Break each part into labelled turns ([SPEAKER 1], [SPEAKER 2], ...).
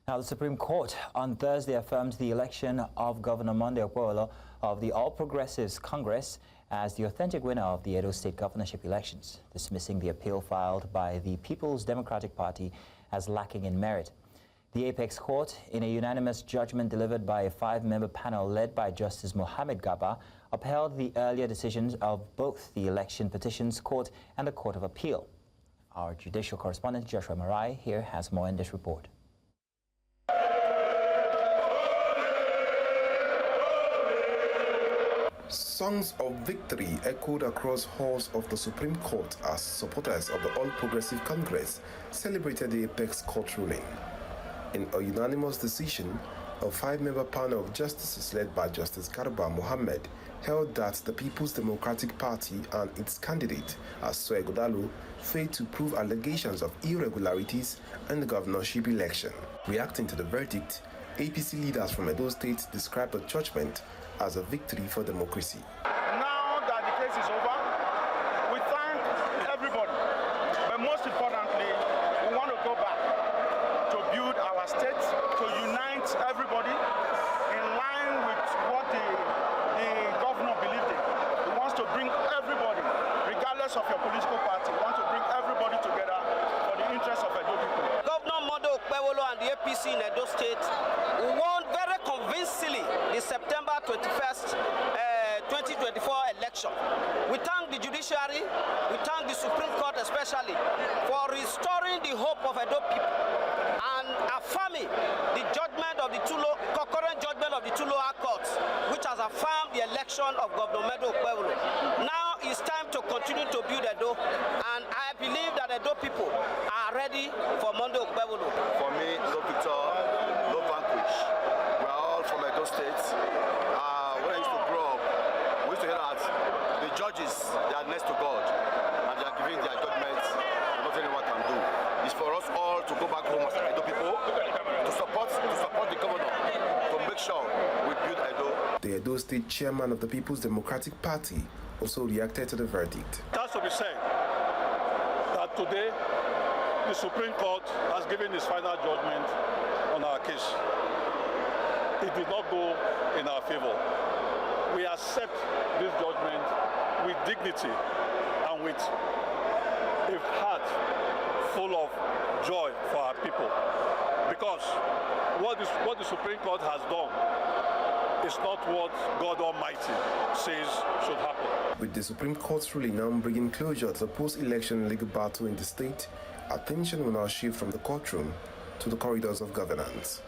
[SPEAKER 1] Now, the Supreme Court on Thursday affirmed the election of Governor Monday Okpebholo of the All Progressives Congress as the authentic winner of the Edo State governorship elections, dismissing the appeal filed by the People's Democratic Party as lacking in merit. The Apex Court, in a unanimous judgment delivered by a 5-member panel led by Justice Mohammed Garba, upheld the earlier decisions of both the Election Petitions Court and the Court of Appeal. Our judicial correspondent Joshua Marai here has more in this report.
[SPEAKER 2] Songs of victory echoed across halls of the Supreme Court as supporters of the All Progressive Congress celebrated the Apex Court ruling. In a unanimous decision, a 5-member panel of justices led by Justice Garba Mohammed held that the People's Democratic Party and its candidate, Aso Ighodalo, failed to prove allegations of irregularities in the governorship election. Reacting to the verdict, APC leaders from Edo State described the judgment as a victory for democracy.
[SPEAKER 3] Now that the case is over, we thank everybody, but most importantly, we want to go back to build our state, to unite everybody in line with what the governor believed in. He wants to bring everybody, regardless of your political party, he wants to bring everybody together for the interest of Edo people.
[SPEAKER 4] Governor Monday Okpebholo and the APC in Edo State won very convincingly the September 21st, 2024 election. We thank the judiciary, we thank the Supreme Court especially for restoring the hope of Edo people and affirming the judgment of the concurrent judgment of the two lower courts, which has affirmed the election of Governor Monday Okpebholo. Now it's time to continue to build Edo, and I believe that Edo people are ready for Monday Okpebholo.
[SPEAKER 5] For me, no victor, no vanquish. We are all from Edo State. When I used to grow up, we used to hear that the judges, they are next to God, and they are giving their judgments, and nothing anyone can do. It's for us all to go back home as Edo people, to support the governor, to make sure we build Edo.
[SPEAKER 2] The Edo State chairman of the People's Democratic Party also reacted to the verdict.
[SPEAKER 6] It has to be said that today the Supreme Court has given its final judgment on our case. It did not go in our favor. We accept this judgment with dignity and with a heart full of joy for our people, because what the Supreme Court has done is not what God Almighty says should happen.
[SPEAKER 2] With the Supreme Court's ruling now bringing closure to the post-election legal battle in the state, attention will now shift from the courtroom to the corridors of governance.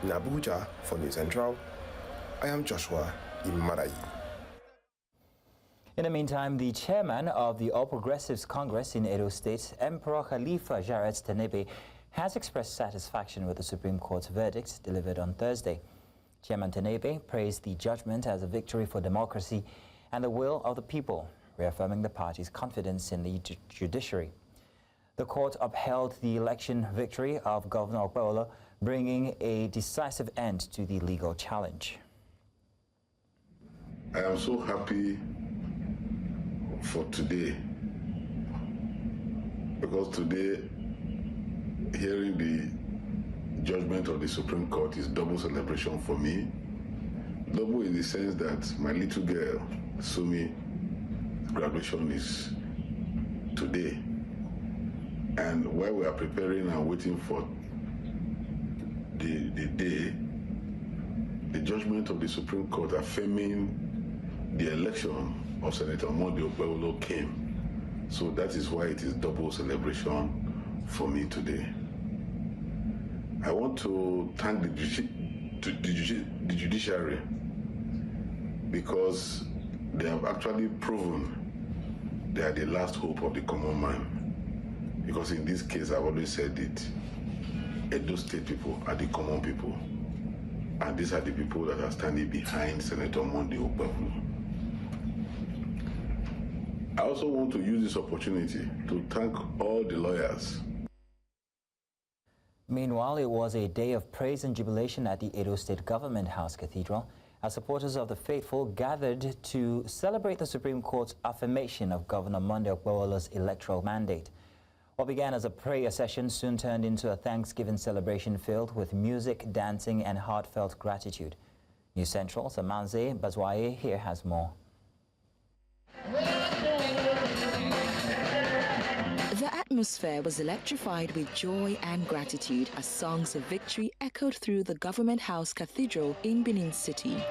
[SPEAKER 2] In Abuja, for News Central, I am Joshua Marai.
[SPEAKER 1] In the meantime, the chairman of the All Progressives Congress in Edo State, Emperor Khalifa Jarrett Tenebe, has expressed satisfaction with the Supreme Court's verdict delivered on Thursday. Chairman Tenebe praised the judgment as a victory for democracy and the will of the people, reaffirming the party's confidence in the judiciary. The court upheld the election victory of Governor Okpebholo, bringing a decisive end to the legal challenge.
[SPEAKER 7] I am so happy for today, because today, hearing the judgment of the Supreme Court is double celebration for me. Double in the sense that my little girl, Sumi, graduation is today. And while we are preparing and waiting for the day, the judgment of the Supreme Court affirming the election of Senator Monday Okpebholo came. So that is why it is double celebration for me today. I want to thank the judiciary, because they have actually proven they are the last hope of the common man. Because in this case, I've always said it, Edo State people are the common people. And these are the people that are standing behind Senator Monday Okpebholo. I also want to use this opportunity to thank all the lawyers.
[SPEAKER 1] Meanwhile, it was a day of praise and jubilation at the Edo State Government House Cathedral as supporters of the faithful gathered to celebrate the Supreme Court's affirmation of Governor Monday Okpebholo's electoral mandate. What began as a prayer session soon turned into a Thanksgiving celebration filled with music, dancing, and heartfelt gratitude. News Central's Amanze Bazwaye here has more.
[SPEAKER 8] The atmosphere was electrified with joy and gratitude as songs of victory echoed through the Government House Cathedral in Benin City.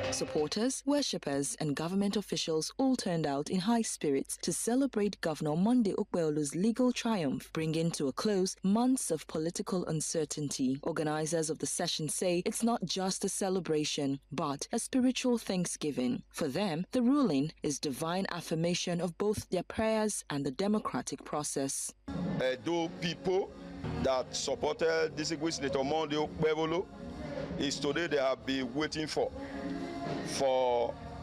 [SPEAKER 8] Supporters, worshippers, and government officials all turned out in high spirits to celebrate Governor Monday Okpeolu's legal triumph, bringing to a close months of political uncertainty. Organizers of the session say it's not just a celebration, but a spiritual thanksgiving. For them, the ruling is divine affirmation of both their prayers and the democratic process.
[SPEAKER 9] Those people that supported distinguished Senator Monday Okpeolu is today they have been waiting for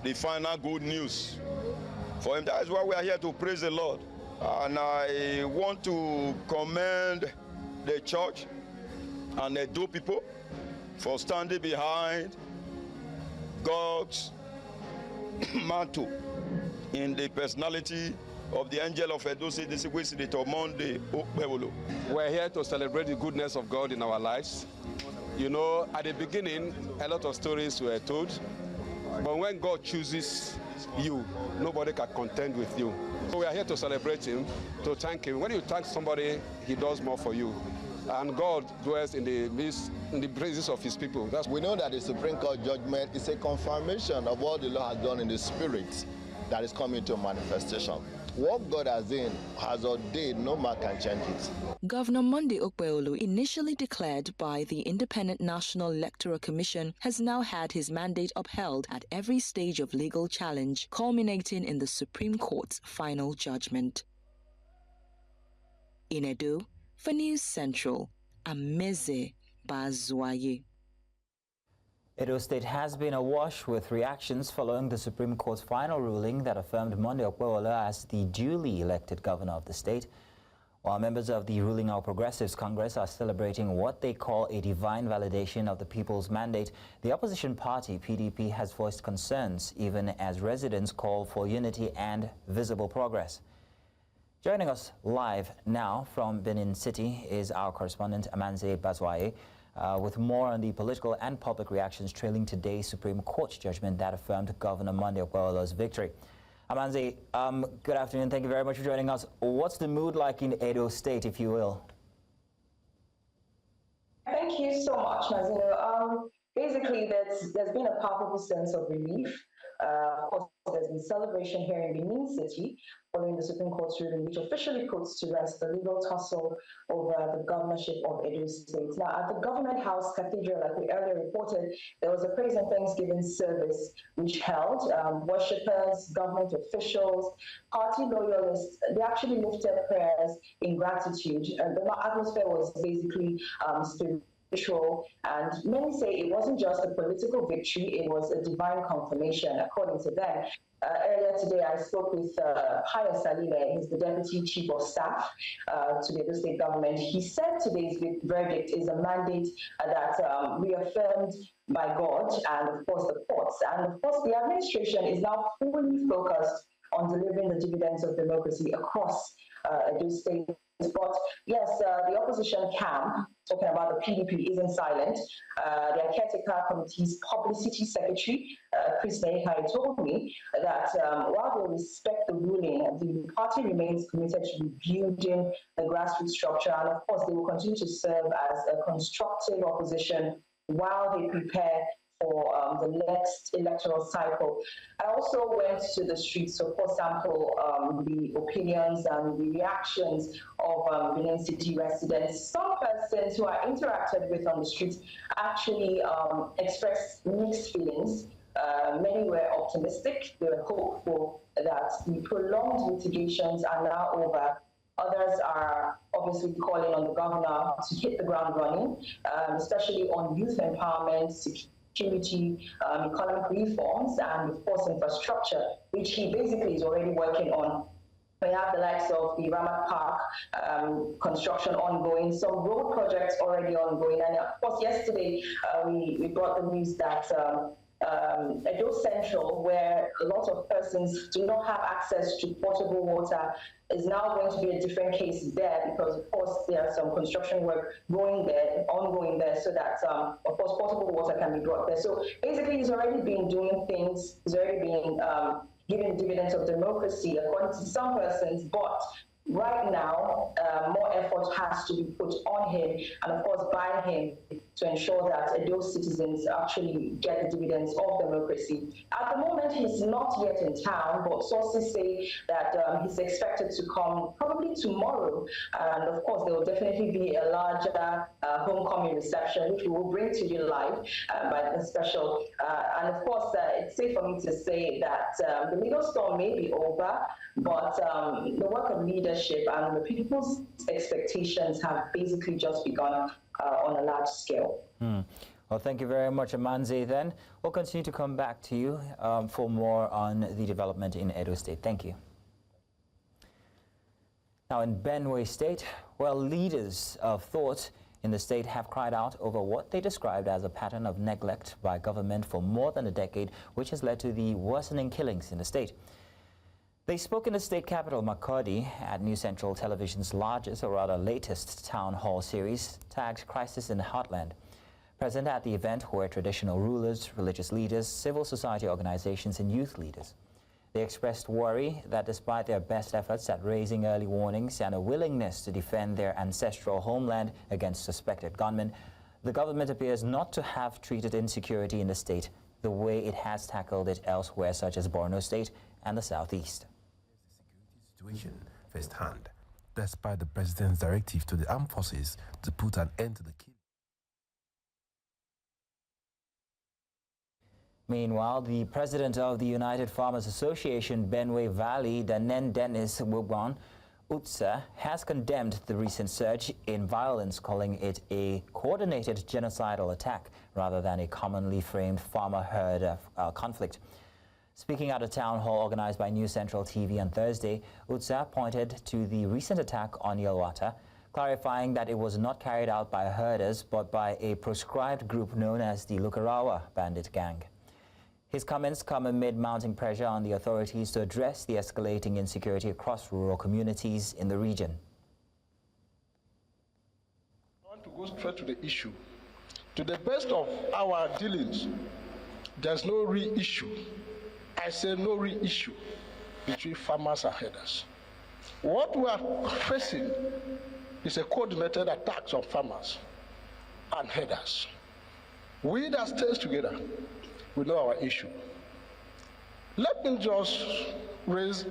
[SPEAKER 9] the final good news for him. That is why we are here to praise the Lord. And I want to commend the church and the Edo people for standing behind God's mantle in the personality of the angel of Edo State, distinguished Senator Monday Okpeolu.
[SPEAKER 10] We're here to celebrate the goodness of God in our lives. You know, at the beginning, a lot of stories were told. But when God chooses you, nobody can contend with you. So we are here to celebrate him, to thank him. When you thank somebody, he does more for you. And God dwells in the praises of his people.
[SPEAKER 11] We know that the Supreme Court judgment is a confirmation of what the Lord has done in the spirit that is coming to manifestation. What God has ordained, no man can change it.
[SPEAKER 8] Governor Monday Okpeolu, initially declared by the Independent National Electoral Commission, has now had his mandate upheld at every stage of legal challenge, culminating in the Supreme Court's final judgment. In Edo, for News Central, Amanze Bazwaye.
[SPEAKER 1] Edo State has been awash with reactions following the Supreme Court's final ruling that affirmed Monday Okpeolu as the duly elected governor of the state. While members of the ruling All Progressives Congress are celebrating what they call a divine validation of the people's mandate, the opposition party, PDP, has voiced concerns, even as residents call for unity and visible progress. Joining us live now from Benin City is our correspondent Amanze Bazwaye, with more on the political and public reactions trailing today's Supreme Court judgment that affirmed Governor Monday Okpeolu's victory. Amanze, good afternoon. Thank you very much for joining us. What's the mood like in Edo State, if you will?
[SPEAKER 12] Thank you so much, Nazino. Basically, there's been a palpable sense of relief. Of course, there's been celebration here in Benin City following the Supreme Court's ruling, which officially puts to rest the legal tussle over the governorship of Edo State. Now, at the Government House Cathedral, like we earlier reported, there was a praise and thanksgiving service which held worshippers, government officials, party loyalists. They actually lifted prayers in gratitude. The atmosphere was basically spiritual, and many say it wasn't just a political victory, it was a divine confirmation, according to them. Earlier today, I spoke with Haya Salime, he's the Deputy Chief of Staff to the Edo State government. He said today's verdict is a mandate that reaffirmed by God and, of course, the courts. And, of course, the administration is now fully focused on delivering the dividends of democracy across Edo State. But yes, the opposition camp, talking about the PDP, isn't silent. Their caretaker committee's publicity secretary, Chris Naikai, told me that while they respect the ruling, the party remains committed to rebuilding the grassroots structure, and of course they will continue to serve as a constructive opposition while they prepare for the next electoral cycle. I also went to the streets to, of course, sample the opinions and the reactions of Benin City residents. Some persons who I interacted with on the streets actually expressed mixed feelings. Many were optimistic. They were hopeful that the prolonged litigations are now over. Others are obviously calling on the governor to hit the ground running, especially on youth empowerment, security, economic reforms, and of course infrastructure, which he basically is already working on. We have the likes of the Ramat Park construction ongoing, some road projects already ongoing, and of course yesterday we brought the news that Edo Central, where a lot of persons do not have access to potable water, is now going to be a different case there, because of course there are some construction work ongoing there, so that of course potable water can be brought there. So basically he's already been doing things, he's already been giving dividends of democracy according to some persons, but right now, more effort has to be put on him, and of course by him, to ensure that those citizens actually get the dividends of democracy. At the moment, he's not yet in town, but sources say that he's expected to come probably tomorrow, and of course there will definitely be a larger homecoming reception, which we will bring to you live by the special. And of course, it's safe for me to say that the legal storm may be over, but the work of leadership and the people's expectations have basically just begun on a large scale.
[SPEAKER 1] Well, thank you very much, Amanzi. Then we'll continue to come back to you for more on the development in Edo State. Thank you. Now, in Benue State, well, leaders of thought in the state have cried out over what they described as a pattern of neglect by government for more than a decade, which has led to the worsening killings in the state. They spoke in the state capital, Makurdi, at New Central Television's largest, or rather latest, town hall series tagged Crisis in the Heartland. Present at the event were traditional rulers, religious leaders, civil society organizations, and youth leaders. They expressed worry that despite their best efforts at raising early warnings and a willingness to defend their ancestral homeland against suspected gunmen, the government appears not to have treated insecurity in the state the way it has tackled it elsewhere, such as Borno State and the southeast.
[SPEAKER 13] Situation firsthand, despite the president's directive to the armed forces to put an end to the killing.
[SPEAKER 1] Meanwhile, the president of the United Farmers Association, Benue Valley, Danen Dennis Wugwan Utsa, has condemned the recent surge in violence, calling it a coordinated genocidal attack rather than a commonly framed farmer-herd conflict. Speaking at a town hall organized by New Central TV on Thursday, Utsa pointed to the recent attack on Yelwata, clarifying that it was not carried out by herders but by a proscribed group known as the Lukarawa bandit gang. His comments come amid mounting pressure on the authorities to address the escalating insecurity across rural communities in the region.
[SPEAKER 14] I want to go straight to the issue. To the best of our dealings, there's no real issue. I say no real issue between farmers and herders. What we are facing is a coordinated attack on farmers and herders. We that stays together, we know our issue. Let me just raise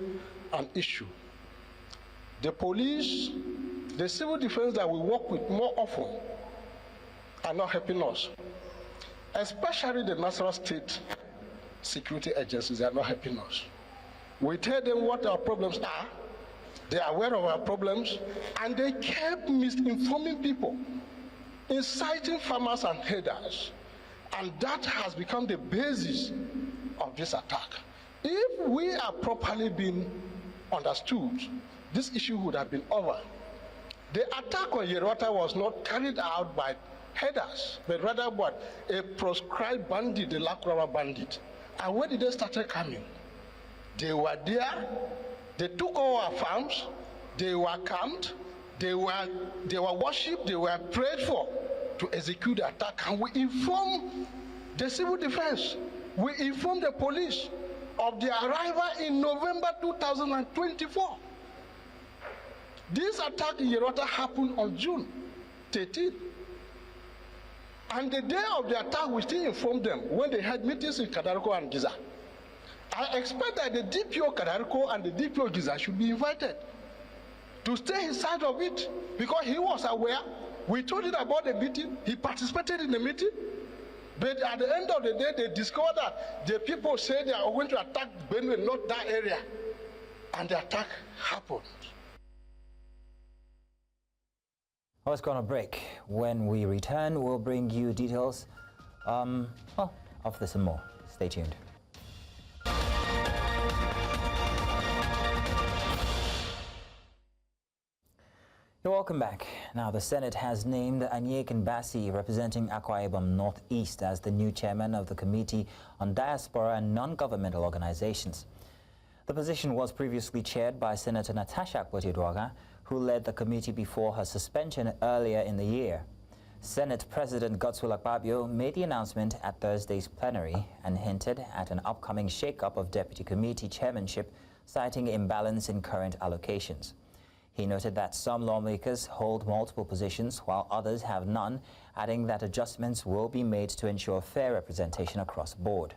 [SPEAKER 14] an issue. The police, the civil defense that we work with more often are not helping us, especially the national state security agencies are not helping us. We tell them what our problems are, they are aware of our problems, and they kept misinforming people, inciting farmers and herders, and that has become the basis of this attack. If we are properly being understood, this issue would have been over. The attack on Yerwata was not carried out by herders, but rather by a proscribed bandit, the Lakurawa bandit. And where did they start coming? They were there, they took all our farms, they were camped, they were worshipped, they were prayed for to execute the attack. And we informed the civil defense, we informed the police of their arrival in November 2024. This attack in Yerwata happened on June 13. And the day of the attack, we still informed them when they had meetings in Kadarko and Giza. I expect that the DPO Kadarko and the DPO Giza should be invited to stay inside of it, because he was aware. We told him about the meeting, he participated in the meeting, but at the end of the day, they discovered that the people said they are going to attack Benue, not that area, and the attack happened.
[SPEAKER 1] Let's go on a break. When we return, we'll bring you details of this and more. Stay tuned. You're welcome back. Now, the Senate has named Anyekin Bassi, representing Akwa Ibom Northeast, as the new chairman of the Committee on Diaspora and Non-Governmental Organizations. The position was previously chaired by Senator Natasha Akpoti-Uduaghan, who led the committee before her suspension earlier in the year. Senate President Godswill Akpabio made the announcement at Thursday's plenary and hinted at an upcoming shake-up of deputy committee chairmanship, citing imbalance in current allocations. He noted that some lawmakers hold multiple positions while others have none, adding that adjustments will be made to ensure fair representation across the board.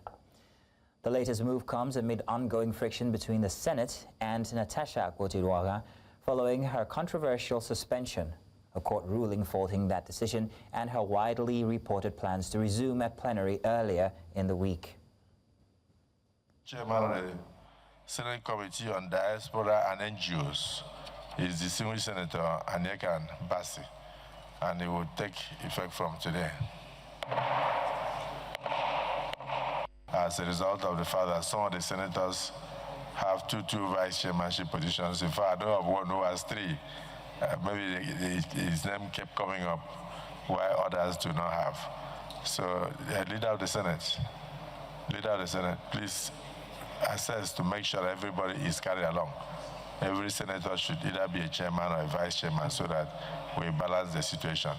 [SPEAKER 1] The latest move comes amid ongoing friction between the Senate and Natasha Akpoti-Uduaghan following her controversial suspension, a court ruling faulting that decision and her widely reported plans to resume at plenary earlier in the week.
[SPEAKER 15] Chairman of the Senate Committee on Diaspora and NGOs is distinguished Senator Anyekin Bassi, and it will take effect from today. As a result of the fact that some of the senators have two vice chairmanship positions. In fact, I know of one who has three. Maybe his name kept coming up, while others do not have. So, leader of the Senate, please assess to make sure everybody is carried along. Every senator should either be a chairman or a vice chairman so that we balance the situation.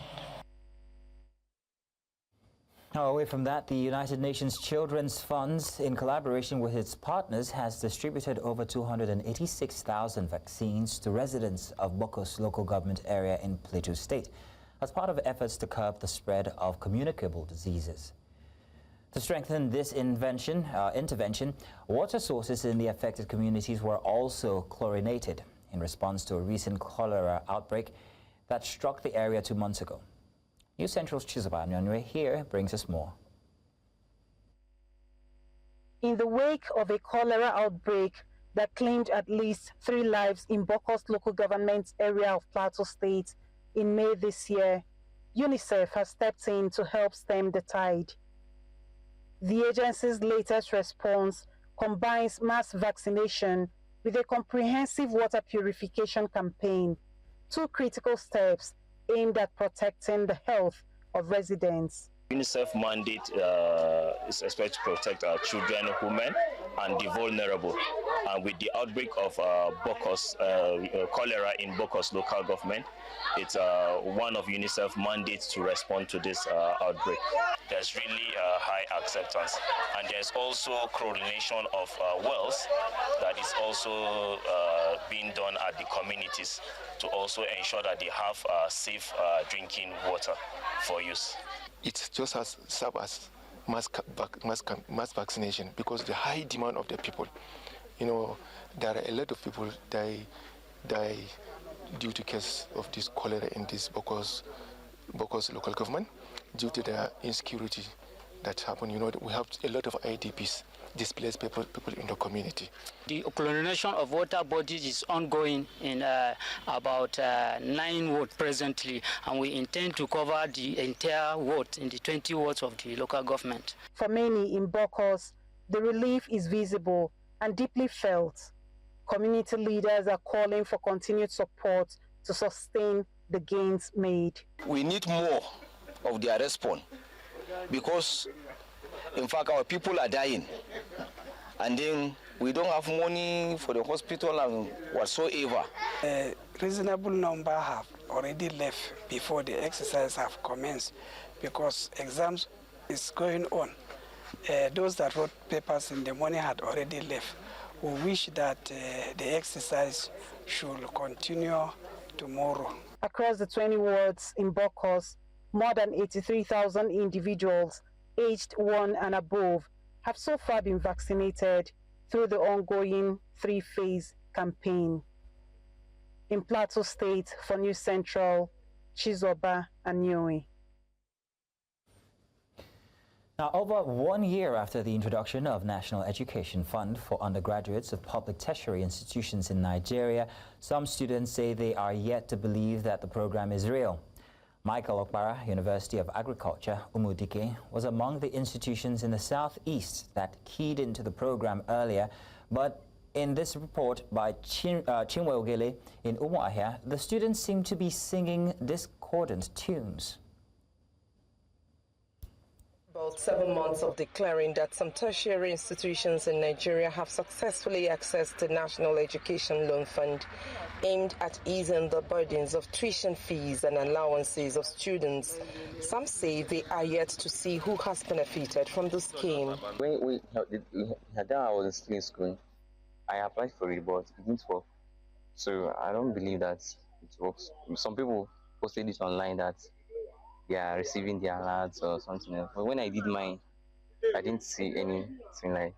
[SPEAKER 1] Now, away from that, the United Nations Children's Funds, in collaboration with its partners, has distributed over 286,000 vaccines to residents of Bokos local government area in Plateau State as part of efforts to curb the spread of communicable diseases. To strengthen this intervention, water sources in the affected communities were also chlorinated in response to a recent cholera outbreak that struck the area 2 months ago. News Central's Chizoba Nyonwe here brings us more.
[SPEAKER 16] In the wake of a cholera outbreak that claimed at least 3 lives in Bokos local government area of Plateau State in May this year, UNICEF has stepped in to help stem the tide. The agency's latest response combines mass vaccination with a comprehensive water purification campaign, 2 critical steps aimed at protecting the health of residents.
[SPEAKER 17] UNICEF mandate is expected to protect our children, women, and the vulnerable. And with the outbreak of Bokos, cholera in Bokos local government, it's one of UNICEF mandates to respond to this outbreak. There's really high acceptance. And there's also chlorination of wells that is also being done at the communities to also ensure that they have safe drinking water for use.
[SPEAKER 18] It just has served as mass vaccination because the high demand of the people. You know, there are a lot of people die due to case of this cholera in this Bokos local government due to the insecurity that happened. You know, we have a lot of IDPs, displaced people in the community.
[SPEAKER 19] The chlorination of water bodies is ongoing in about 9 wards presently, and we intend to cover the entire ward in the 20 wards of the local government.
[SPEAKER 16] For many in Bokos, the relief is visible and deeply felt. Community leaders are calling for continued support to sustain the gains made.
[SPEAKER 20] We need more of their response because, in fact, our people are dying. And then we don't have money for the hospital and whatsoever.
[SPEAKER 21] A reasonable number have already left before the exercise have commenced because exams is going on. Those that wrote papers in the morning had already left. We wish that the exercise should continue tomorrow.
[SPEAKER 16] Across the 20 wards in Bokos, more than 83,000 individuals aged 1 and above have so far been vaccinated through the ongoing 3-phase campaign. In Plateau State, for News Central, Chizoba Anyoi.
[SPEAKER 1] Now, over 1 year after the introduction of National Education Fund for undergraduates of public tertiary institutions in Nigeria, some students say they are yet to believe that the program is real. Michael Okpara, University of Agriculture, Umudike, was among the institutions in the southeast that keyed into the program earlier, but in this report by Chinwe Ogele in Umuahia, the students seem to be singing discordant tunes.
[SPEAKER 3] About 7 months of declaring that some tertiary institutions in Nigeria have successfully accessed the National Education Loan Fund, aimed at easing the burdens of tuition fees and allowances of students. Some say they are yet to see who has benefited from the scheme.
[SPEAKER 22] When we had done, I was still in school. I applied for it, but it didn't work. So I don't believe that it works. Some people posted it online that they are receiving their alerts or something else. But when I did mine, I didn't see anything like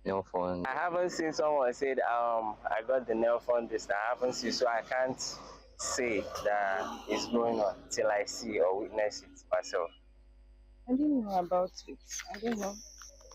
[SPEAKER 22] no fund.
[SPEAKER 23] I haven't seen someone said I got the nail fund this. I haven't seen, so I can't say that it's going on till I see or witness it myself.
[SPEAKER 24] I didn't know about it. I don't know.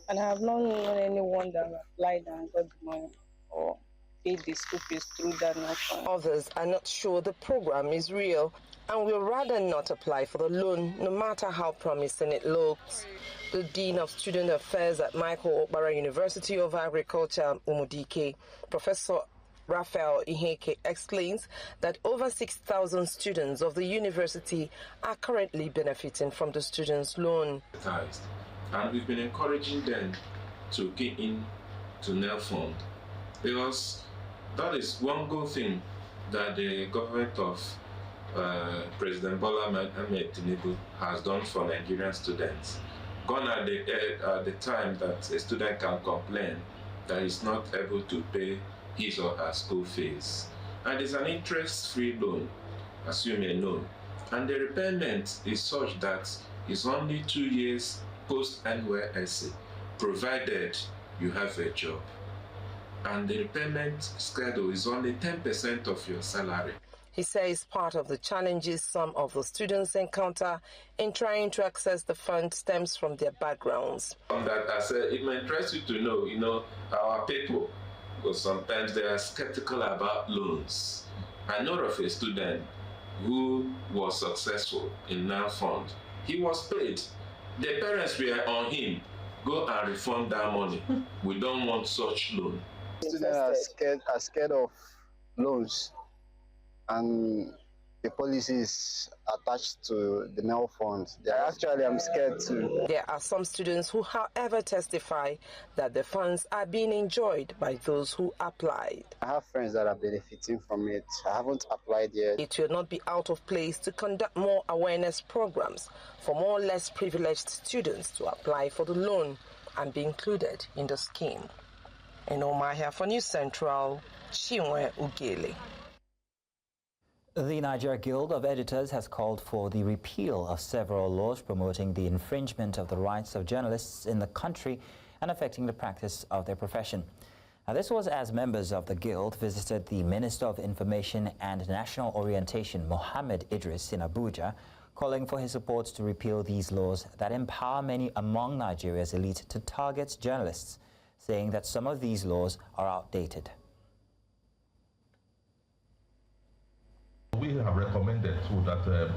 [SPEAKER 24] And I have not known anyone that applied and got the money or paid the school fees through that nail fund.
[SPEAKER 3] Others are not sure the program is real and will rather not apply for the loan, no matter how promising it looks. The Dean of Student Affairs at Michael Okpara University of Agriculture, Umudike, Professor Raphael Iheke, explains that over 6,000 students of the university are currently benefiting from the students' loan.
[SPEAKER 25] And we've been encouraging them to get in to nail fund, because that is one good thing that the government of President Bola Ahmed Tinubu has done for Nigerian students. Gone at the time that a student can complain that he's not able to pay his or her school fees. And it's an interest-free loan, as you may know. And the repayment is such that it's only 2 years post-NYSC, provided you have a job. And the repayment schedule is only 10% of your salary.
[SPEAKER 3] He says part of the challenges some of the students encounter in trying to access the fund stems from their backgrounds.
[SPEAKER 25] That I said, it may interest you to know, our people, because sometimes they are skeptical about loans. I know of a student who was successful in NAL fund. He was paid. The parents were on him. Go and refund that money. We don't want such loan.
[SPEAKER 26] Students are scared of loans, and the policies attached to the NEL funds. I'm scared too.
[SPEAKER 3] There are some students who, however, testify that the funds are being enjoyed by those who applied.
[SPEAKER 26] I have friends that are benefiting from it. I haven't applied yet.
[SPEAKER 3] It will not be out of place to conduct more awareness programs for more or less privileged students to apply for the loan and be included in the scheme. In Umuahia for News Central, Chinwe Ogele.
[SPEAKER 1] The Nigeria Guild of Editors has called for the repeal of several laws promoting the infringement of the rights of journalists in the country and affecting the practice of their profession. Now, this was as members of the Guild visited the Minister of Information and National Orientation, Mohammed Idris, in Abuja, calling for his support to repeal these laws that empower many among Nigeria's elite to target journalists, saying that some of these laws are outdated.
[SPEAKER 27] We have recommended too that the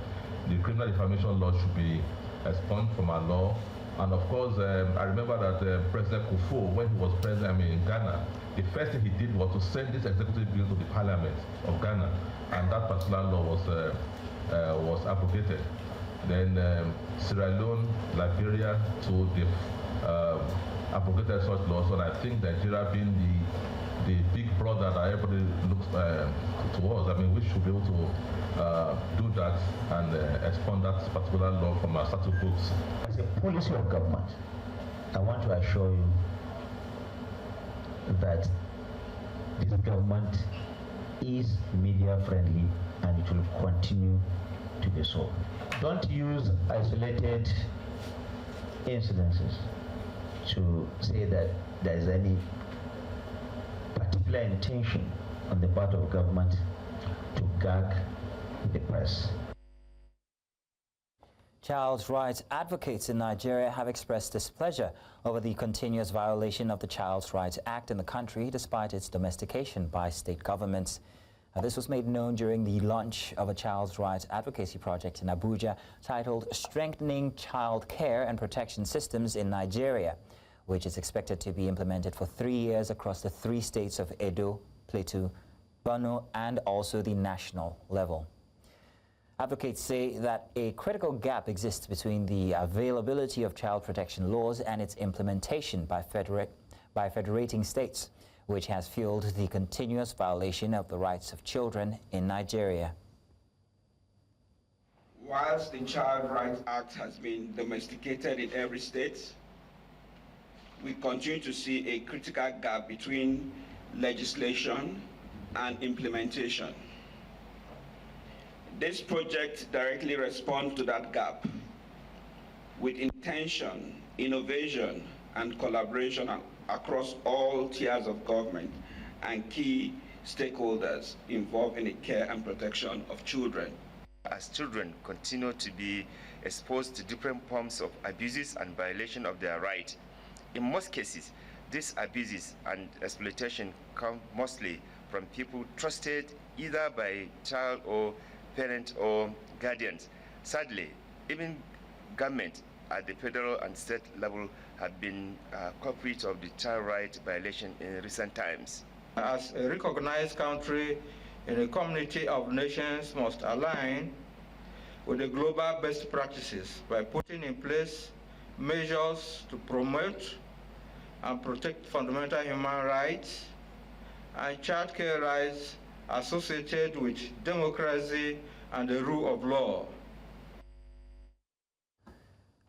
[SPEAKER 27] criminal defamation law should be expunged from our law. And of course, I remember that President Kufuor, when he was president in Ghana, the first thing he did was to send this executive bill to the Parliament of Ghana, and that particular law was abrogated. Then Sierra Leone, Liberia, too, they've abrogated such laws. And I think Nigeria being the big brother that everybody looks towards, I mean, we should be able to do that and expunge that particular law from our statute books.
[SPEAKER 28] As a policy of government, I want to assure you that this government is media friendly and it will continue to be so. Don't use isolated incidences to say that there is any particular intention on the part of government to gag the press.
[SPEAKER 1] Child rights advocates in Nigeria have expressed displeasure over the continuous violation of the Child Rights Act in the country despite its domestication by state governments. This was made known during the launch of a child rights advocacy project in Abuja titled Strengthening Child Care and Protection Systems in Nigeria, which is expected to be implemented for 3 years across the 3 states of Edo, Plateau, Borno, and also the national level. Advocates say that a critical gap exists between the availability of child protection laws and its implementation by federating states, which has fueled the continuous violation of the rights of children in Nigeria.
[SPEAKER 2] Whilst the Child Rights Act has been domesticated in every state, we continue to see a critical gap between legislation and implementation. This project directly responds to that gap with intention, innovation, and collaboration across all tiers of government and key stakeholders involved in the care and protection of children.
[SPEAKER 4] As children continue to be exposed to different forms of abuses and violation of their rights, in most cases, these abuses and exploitation come mostly from people trusted either by child or parents or guardians. Sadly, even government at the federal and state level have been culprits of the child rights violation in recent times.
[SPEAKER 5] As a recognized country in a community of nations must align with the global best practices by putting in place measures to promote and protect fundamental human rights and child care rights associated with democracy and the rule of law.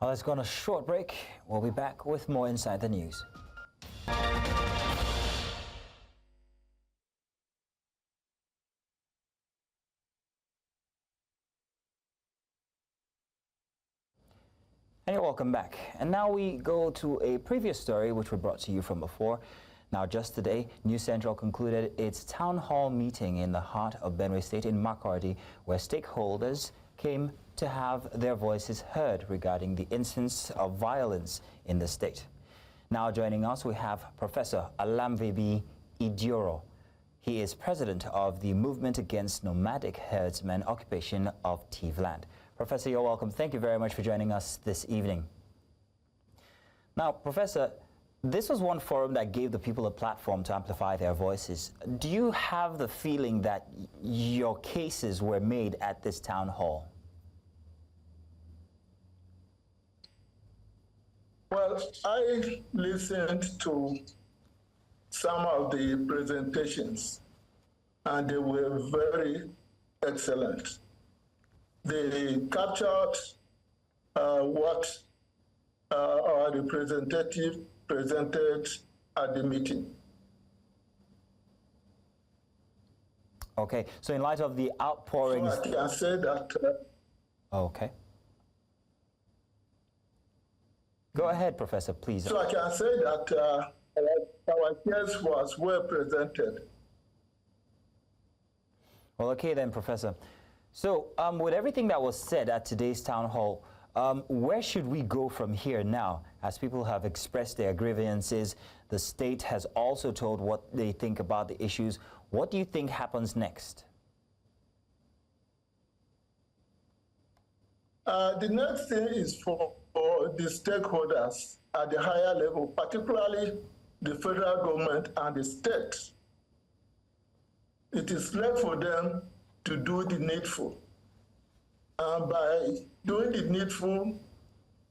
[SPEAKER 1] Let's go on a short break. We'll be back with more Inside the News. And you're welcome back. And now we go to a previous story which we brought to you from before. Now, just today, News Central concluded its town hall meeting in the heart of Benue State in Makurdi, where stakeholders came to have their voices heard regarding the instance of violence in the state. Now joining us, we have Professor Alamvebi Idioro. He is president of the Movement Against Nomadic Herdsmen Occupation of Tivland. Professor, you're welcome. Thank you very much for joining us this evening. Now, Professor, this was one forum that gave the people a platform to amplify their voices. Do you have the feeling that your cases were made at this town hall?
[SPEAKER 6] Well, I listened to some of the presentations, and they were very excellent. They captured what our representative presented at the meeting.
[SPEAKER 1] Okay, so in light of the outpourings...
[SPEAKER 6] So I can say that...
[SPEAKER 1] Okay. Go ahead, Professor, please.
[SPEAKER 6] So I can say that our case was well presented.
[SPEAKER 1] Well, okay then, Professor. So with everything that was said at today's town hall, where should we go from here now? As people have expressed their grievances, the state has also told what they think about the issues. What do you think happens next?
[SPEAKER 6] The next thing is for the stakeholders at the higher level, particularly the federal government and the state. It is left for them to do the needful. And by doing the needful,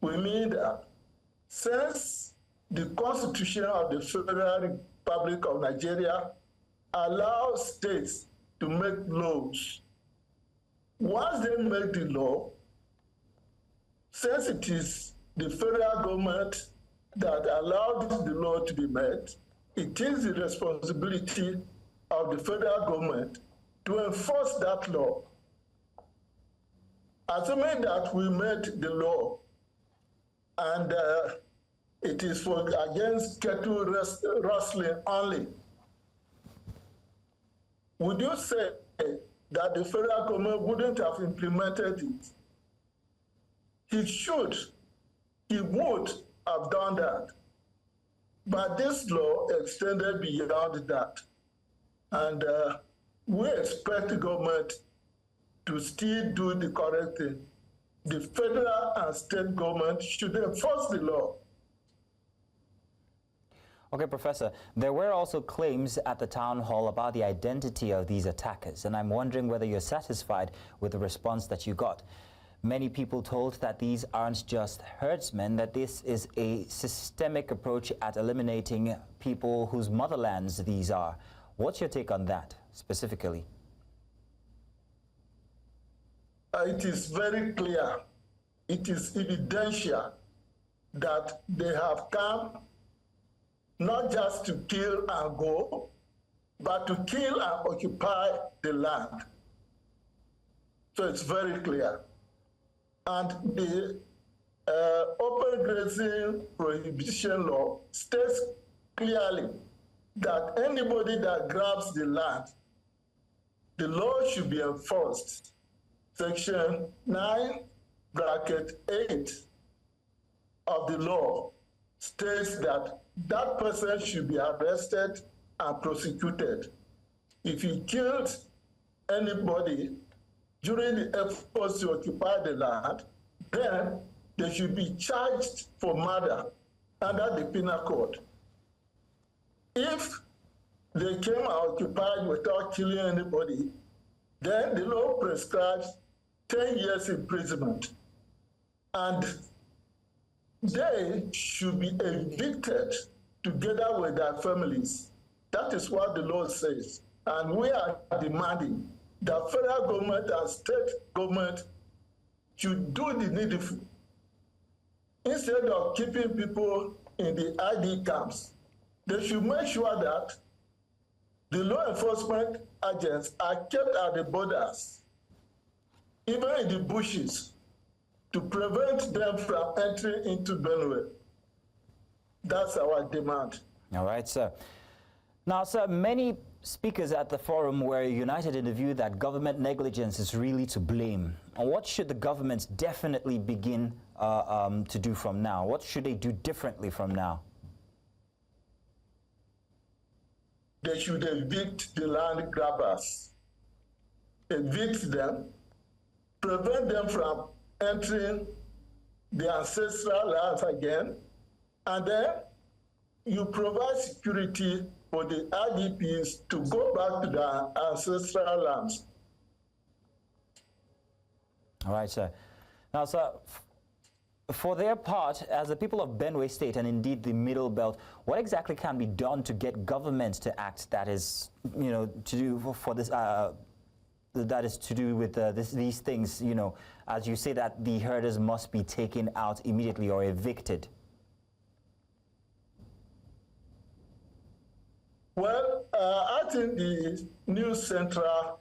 [SPEAKER 6] we mean that since the Constitution of the Federal Republic of Nigeria allows states to make laws, once they make the law, since it is the federal government that allowed the law to be made, it is the responsibility of the federal government to enforce that law. Assuming that we made the law and it is for against cattle rustling only, would you say that the federal government wouldn't have implemented it? He would have done that. But this law extended beyond that. And we expect the government to still do the correct thing. The federal and state government should enforce the law.
[SPEAKER 1] Okay, Professor, there were also claims at the town hall about the identity of these attackers, and I'm wondering whether you're satisfied with the response that you got. Many people told that these aren't just herdsmen, that this is a systemic approach at eliminating people whose motherlands these are. What's your take on that, specifically?
[SPEAKER 6] It is very clear, it is evidential that they have come not just to kill and go, but to kill and occupy the land. So it's very clear. And the open grazing prohibition law states clearly that anybody that grabs the land, the law should be enforced. Section 9(8) of the law states that that person should be arrested and prosecuted. If he killed anybody during the efforts to occupy the land, then they should be charged for murder under the penal code. If they came and occupied without killing anybody, then the law prescribes 10 years imprisonment. And they should be evicted together with their families. That is what the law says. And we are demanding that federal government and state government should do the needful. Instead of keeping people in the ID camps, they should make sure that the law enforcement agents are kept at the borders, even in the bushes, to prevent them from entering into Benue. That's our demand.
[SPEAKER 1] All right, sir. Now, sir, many speakers at the forum were united in the view that government negligence is really to blame. And what should the government definitely begin to do from now? What should they do differently from now?
[SPEAKER 6] They should evict the land grabbers, evict them, prevent them from entering the ancestral lands again, and then you provide security for the IDPs to go back to their ancestral lands.
[SPEAKER 1] All right, sir. Now, sir, for their part, as the people of Benue State and indeed the Middle Belt, what exactly can be done to get government to act that is, you know, to do for this, that is to do with these things, you know, as you say that the herders must be taken out immediately or evicted?
[SPEAKER 6] Well, I think the News Central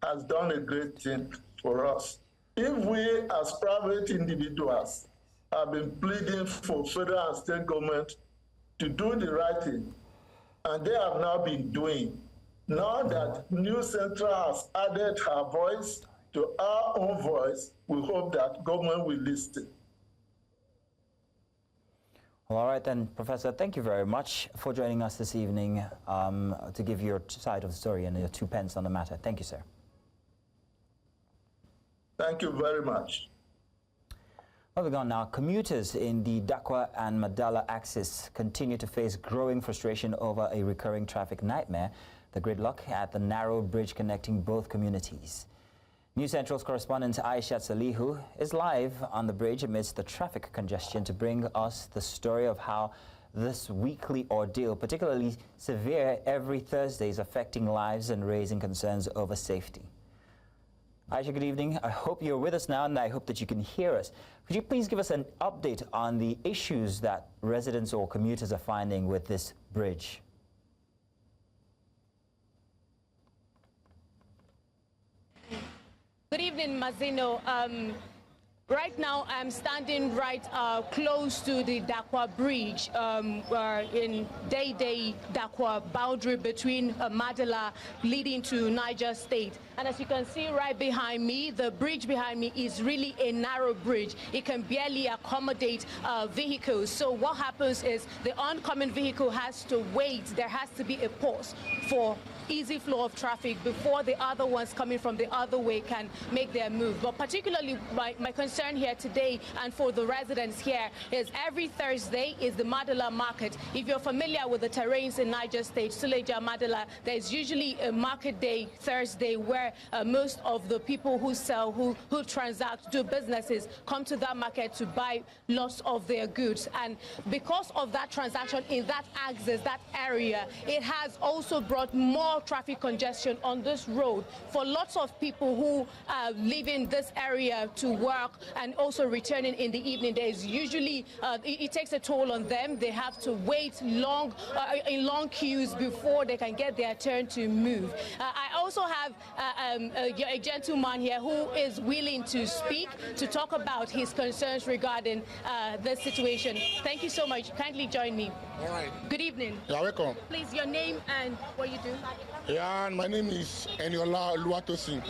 [SPEAKER 6] has done a great thing for us. If we as private individuals have been pleading for federal and state government to do the right thing, and they have now been doing, now that News Central has added her voice to our own voice, we hope that government will listen.
[SPEAKER 1] Well, all right then, Professor, thank you very much for joining us this evening to give your side of the story and your 2 pence on the matter. Thank you, sir.
[SPEAKER 6] Thank you very much.
[SPEAKER 1] Moving on now, commuters in the Dakwa and Madala axis continue to face growing frustration over a recurring traffic nightmare, the gridlock at the narrow bridge connecting both communities. News Central's correspondent Aishat Salihu is live on the bridge amidst the traffic congestion to bring us the story of how this weekly ordeal, particularly severe every Thursday, is affecting lives and raising concerns over safety. Aisha, good evening. I hope you're with us now and I hope that you can hear us. Could you please give us an update on the issues that residents or commuters are finding with this bridge?
[SPEAKER 7] Good evening, Mazino. Right now, I'm standing right close to the Dakwa Bridge, in Day Dakwa boundary between Madala leading to Niger State. And as you can see right behind me, the bridge behind me is really a narrow bridge. It can barely accommodate vehicles. So what happens is the oncoming vehicle has to wait. There has to be a pause for easy flow of traffic before the other ones coming from the other way can make their move. But particularly my concern here today and for the residents here is every Thursday is the Madala market. If you're familiar with the terrains in Niger State, Suleja, Madala, there's usually a market day Thursday where most of the people who sell, who transact, do businesses, come to that market to buy lots of their goods. And because of that transaction in that axis, that area, it has also brought more traffic congestion on this road for lots of people who are leaving this area to work and also returning in the evening. There is usually, it takes a toll on them. They have to wait in long queues before they can get their turn to move. I also have a gentleman here who is willing to speak, to talk about his concerns regarding this situation. Thank you so much. Kindly join me.
[SPEAKER 8] All right.
[SPEAKER 7] Good evening.
[SPEAKER 8] You're welcome.
[SPEAKER 7] Please, your name and what you do.
[SPEAKER 8] Yeah, my name is Eniola Oluwatosin.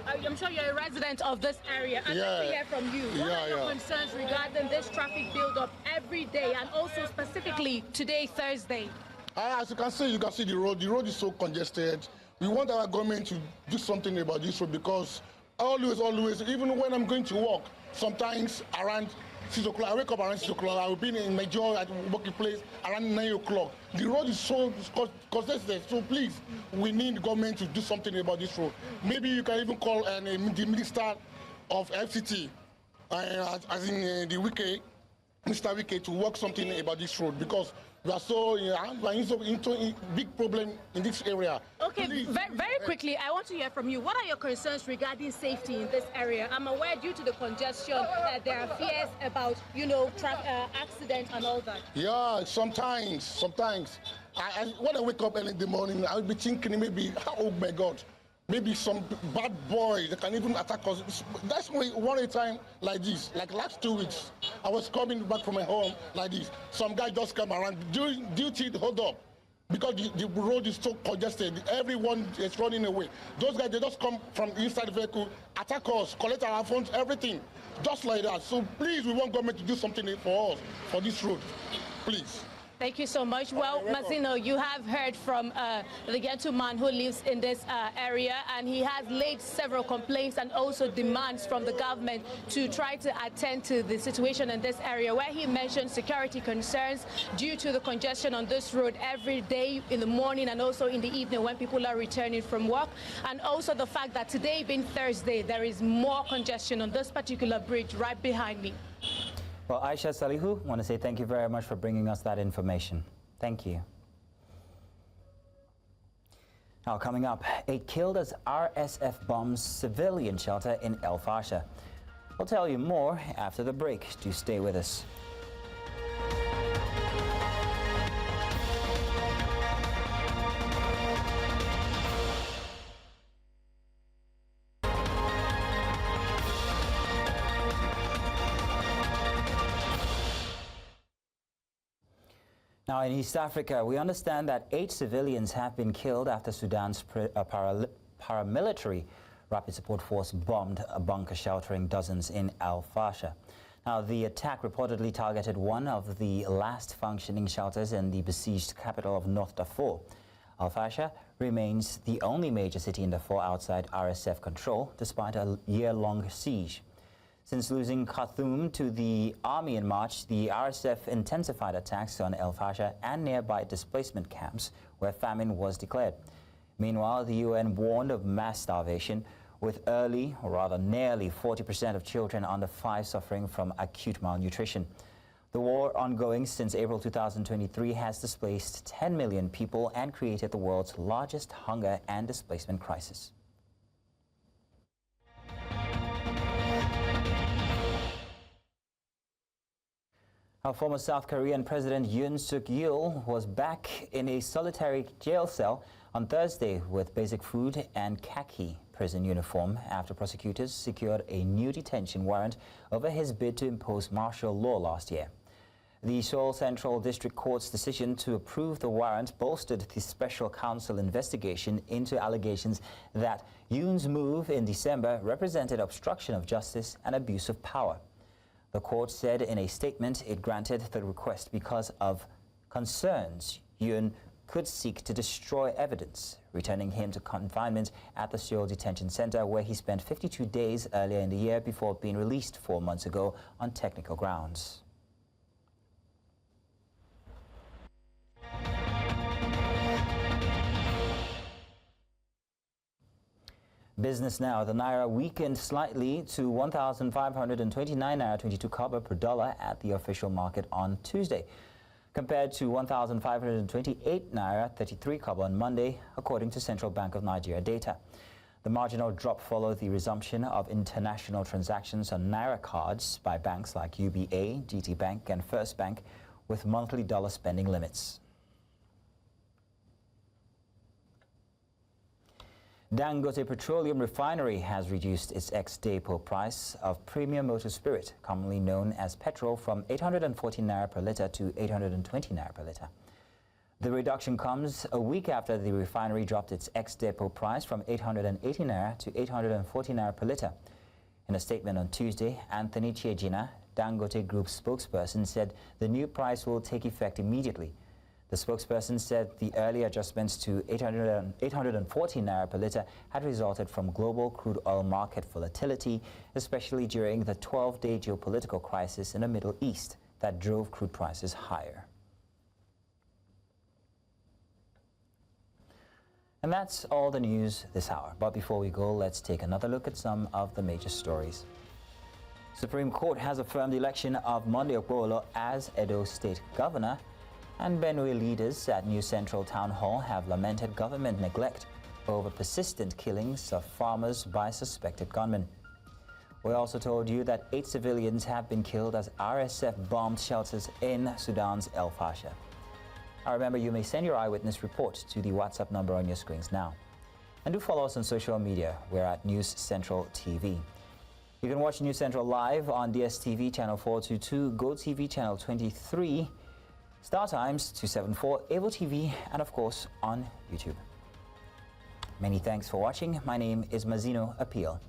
[SPEAKER 7] I'm sure you're a resident of this area. I'd like to hear from you. What are your concerns regarding this traffic build-up every day and also specifically today, Thursday?
[SPEAKER 8] As you can see the road. The road is so congested. We want our government to do something about this road because always, even when I'm going to work, sometimes around 6 o'clock, I wake up around 6 o'clock, I will be in my job at working place around 9 o'clock. The road is so congested, so please, we need the government to do something about this road. Maybe you can even call the Minister of FCT, as in the Wike, Mr. Wike, to work something about this road because we are so into a big problem in this area.
[SPEAKER 7] Okay, very quickly, I want to hear from you. What are your concerns regarding safety in this area? I'm aware due to the congestion, there are fears about, accidents and all that.
[SPEAKER 8] Yeah, sometimes. When I wake up early in the morning, I'll be thinking maybe, oh my God, maybe some bad boy that can even attack us. That's one time like this. Like last 2 weeks, I was coming back from my home like this. Some guy just come around, duty, hold up. Because the road is so congested, everyone is running away. Those guys, they just come from inside the vehicle, attack us, collect our phones, everything. Just like that. So please, we want government to do something for us, for this road. Please.
[SPEAKER 7] Thank you so much. Well, Mazino, you have heard from the gentleman who lives in this area, and he has laid several complaints and also demands from the government to try to attend to the situation in this area, where he mentioned security concerns due to the congestion on this road every day in the morning and also in the evening when people are returning from work, and also the fact that today being Thursday, there is more congestion on this particular bridge right behind me.
[SPEAKER 1] Well, Aisha Salihu, I want to say thank you very much for bringing us that information. Thank you. Now, coming up, 8 killed as RSF bombs civilian shelter in El-Fasher. We'll tell you more after the break. Do stay with us. Now, in East Africa, we understand that 8 civilians have been killed after Sudan's paramilitary rapid support force bombed a bunker sheltering dozens in El-Fasher. Now, the attack reportedly targeted one of the last functioning shelters in the besieged capital of North Darfur. El-Fasher remains the only major city in Darfur outside RSF control, despite a year-long siege. Since losing Khartoum to the army in March, the RSF intensified attacks on El-Fasher and nearby displacement camps where famine was declared. Meanwhile, the UN warned of mass starvation, with nearly 40% of children under 5 suffering from acute malnutrition. The war, ongoing since April 2023, has displaced 10 million people and created the world's largest hunger and displacement crisis. Our former South Korean President Yoon Suk-yeol was back in a solitary jail cell on Thursday with basic food and khaki prison uniform after prosecutors secured a new detention warrant over his bid to impose martial law last year. The Seoul Central District Court's decision to approve the warrant bolstered the special counsel investigation into allegations that Yoon's move in December represented obstruction of justice and abuse of power. The court said in a statement it granted the request because of concerns Yoon could seek to destroy evidence, returning him to confinement at the Seoul Detention Center, where he spent 52 days earlier in the year before being released 4 months ago on technical grounds. Business now. The naira weakened slightly to 1,529 naira 22 kobo per dollar at the official market on Tuesday, compared to 1,528 naira 33 kobo on Monday, according to Central Bank of Nigeria data. The marginal drop followed the resumption of international transactions on naira cards by banks like UBA, GT Bank, and First Bank, with monthly dollar spending limits. Dangote Petroleum Refinery has reduced its ex-depot price of premium motor spirit, commonly known as petrol, from 840 naira per litre to 820 naira per litre. The reduction comes a week after the refinery dropped its ex-depot price from 880 naira to 840 naira per litre. In a statement on Tuesday, Anthony Chiejina, Dangote Group spokesperson, said the new price will take effect immediately. The spokesperson said the early adjustments to 840 naira per litre had resulted from global crude oil market volatility, especially during the 12-day geopolitical crisis in the Middle East that drove crude prices higher. And that's all the news this hour. But before we go, let's take another look at some of the major stories. Supreme Court has affirmed the election of Monday Okpolo as Edo State Governor, and Benue leaders at New Central Town Hall have lamented government neglect over persistent killings of farmers by suspected gunmen. We also told you that 8 civilians have been killed as RSF bombed shelters in Sudan's El-Fasher. I remember you may send your eyewitness report to the WhatsApp number on your screens now. And do follow us on social media. We're at News Central TV. You can watch News Central live on DSTV channel 422, GoTV channel 23, Star Times 274, Able TV, and of course on YouTube. Many thanks for watching. My name is Mazino Appeal.